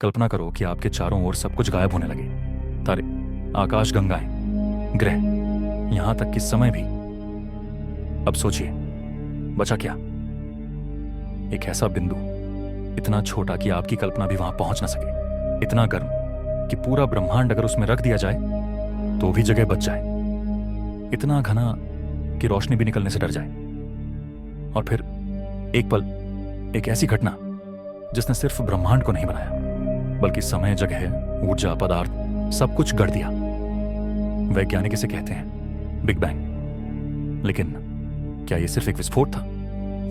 कल्पना करो कि आपके चारों ओर सब कुछ गायब होने लगे। तारे, आकाश गंगाएं, ग्रह, यहां तक कि समय भी। अब सोचिए, बचा क्या? एक ऐसा बिंदु, इतना छोटा कि आपकी कल्पना भी वहां पहुंच ना सके, इतना गर्म कि पूरा ब्रह्मांड अगर उसमें रख दिया जाए तो भी जगह बच जाए, इतना घना कि रोशनी भी निकलने से डर जाए। और फिर एक पल, एक ऐसी घटना जिसने सिर्फ ब्रह्मांड को नहीं बनाया बल्कि समय, जगह, ऊर्जा, पदार्थ सब कुछ गढ़ दिया। वैज्ञानिक इसे कहते हैं बिग बैंग। लेकिन क्या यह सिर्फ एक विस्फोट था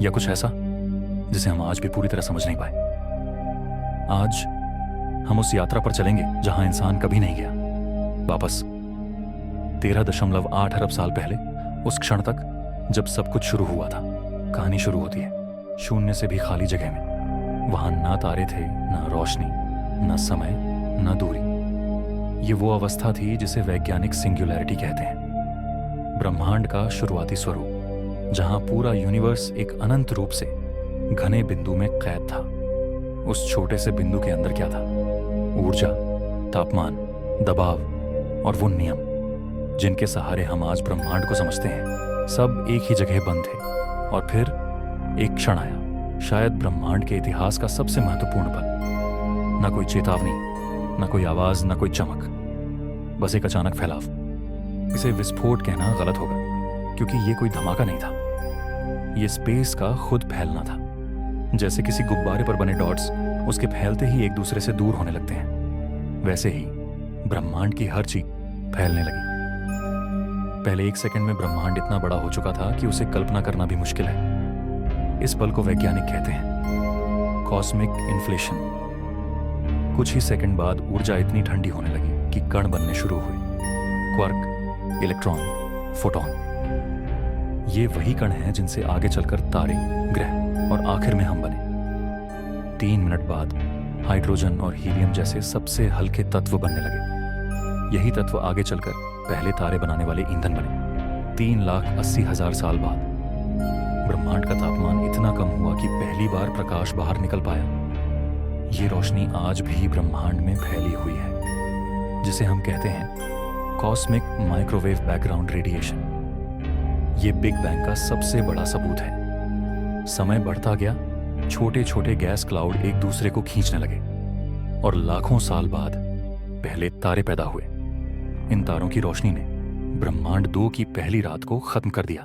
या कुछ ऐसा जिसे हम आज भी पूरी तरह समझ नहीं पाए? आज हम उस यात्रा पर चलेंगे जहां इंसान कभी नहीं गया वापस, 13.8 अरब साल पहले, उस क्षण तक जब सब कुछ शुरू हुआ था। कहानी शुरू होती है शून्य से भी खाली जगह में। वहां ना तारे थे, ना रोशनी, ना समय, ना दूरी। ये वो अवस्था थी जिसे वैज्ञानिक सिंगुलैरिटी कहते हैं, ब्रह्मांड का शुरुआती स्वरूप, जहां पूरा यूनिवर्स एक अनंत रूप से घने बिंदु में कैद था। उस छोटे से बिंदु के अंदर क्या था? ऊर्जा, तापमान, दबाव और वो नियम जिनके सहारे हम आज ब्रह्मांड को समझते हैं, सब एक ही जगह बंद थे। और फिर एक क्षण आया, शायद ब्रह्मांड के इतिहास का सबसे महत्वपूर्ण पल। ना कोई चेतावनी, ना कोई आवाज, ना कोई चमक, बस एक अचानक फैलाव। इसे विस्फोट कहना गलत होगा क्योंकि ये कोई धमाका नहीं था, ये स्पेस का खुद फैलना था। जैसे किसी गुब्बारे पर बने डॉट्स उसके फैलते ही एक दूसरे से दूर होने लगते हैं, वैसे ही ब्रह्मांड की हर चीज फैलने लगी। पहले एक सेकंड में ब्रह्मांड इतना बड़ा हो चुका था कि उसे कल्पना करना भी मुश्किल है। इस पल को वैज्ञानिक कहते हैं कॉस्मिक इन्फ्लेशन। कुछ ही सेकंड बाद ऊर्जा इतनी ठंडी होने लगी कि कण बनने शुरू हुए, क्वार्क, इलेक्ट्रॉन, फोटॉन। ये वही कण हैं जिनसे आगे चलकर तारे, ग्रह और आखिर में हम बने। 3 मिनट बाद हाइड्रोजन और हीलियम जैसे सबसे हल्के तत्व बनने लगे। यही तत्व आगे चलकर पहले तारे बनाने वाले ईंधन बने। 3,80,000 साल बाद ब्रह्मांड का तापमान इतना कम हुआ कि पहली बार प्रकाश बाहर निकल पाया। ये रोशनी आज भी ब्रह्मांड में फैली हुई है, जिसे हम कहते हैं कॉस्मिक माइक्रोवेव बैकग्राउंड रेडिएशन। ये बिग बैंग का सबसे बड़ा सबूत है। समय बढ़ता गया, छोटे छोटे गैस क्लाउड एक दूसरे को खींचने लगे और लाखों साल बाद पहले तारे पैदा हुए। इन तारों की रोशनी ने ब्रह्मांड 2 की पहली रात को खत्म कर दिया।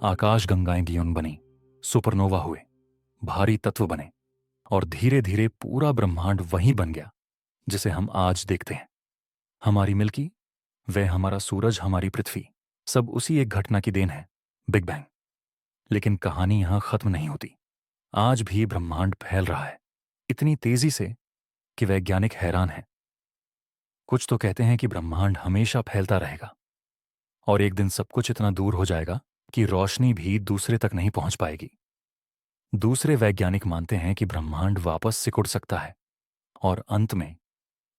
आकाश गंगाएं गियोन बनी, सुपरनोवा हुए, भारी तत्व बने और धीरे धीरे पूरा ब्रह्मांड वही बन गया जिसे हम आज देखते हैं। हमारी मिल्की वे, हमारा सूरज, हमारी पृथ्वी, सब उसी एक घटना की देन है, बिग बैंग। लेकिन कहानी यहां खत्म नहीं होती। आज भी ब्रह्मांड फैल रहा है, इतनी तेजी से कि वैज्ञानिक हैरान हैं। कुछ तो कहते हैं कि ब्रह्मांड हमेशा फैलता रहेगा और एक दिन सब कुछ इतना दूर हो जाएगा कि रोशनी भी दूसरे तक नहीं पहुंच पाएगी। दूसरे वैज्ञानिक मानते हैं कि ब्रह्मांड वापस सिकुड़ सकता है और अंत में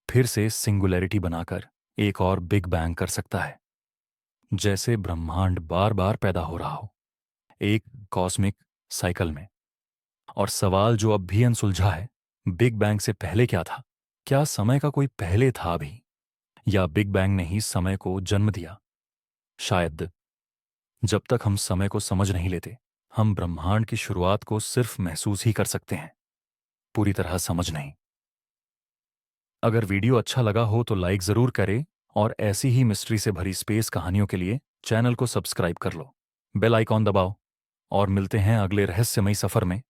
फिर से सिंगुलैरिटी बनाकर एक और बिग बैंग कर सकता है, जैसे ब्रह्मांड बार बार पैदा हो रहा हो, एक कॉस्मिक साइकिल में। और सवाल जो अब भी अनसुलझा है, बिग बैंग से पहले क्या था? क्या समय का कोई पहले था भी, या बिग बैंग ने ही समय को जन्म दिया? शायद जब तक हम समय को समझ नहीं लेते, हम ब्रह्मांड की शुरुआत को सिर्फ महसूस ही कर सकते हैं, पूरी तरह समझ नहीं। अगर वीडियो अच्छा लगा हो तो लाइक जरूर करें और ऐसी ही मिस्ट्री से भरी स्पेस कहानियों के लिए चैनल को सब्सक्राइब कर लो, बेल आइकॉन दबाओ और मिलते हैं अगले रहस्यमयी सफर में।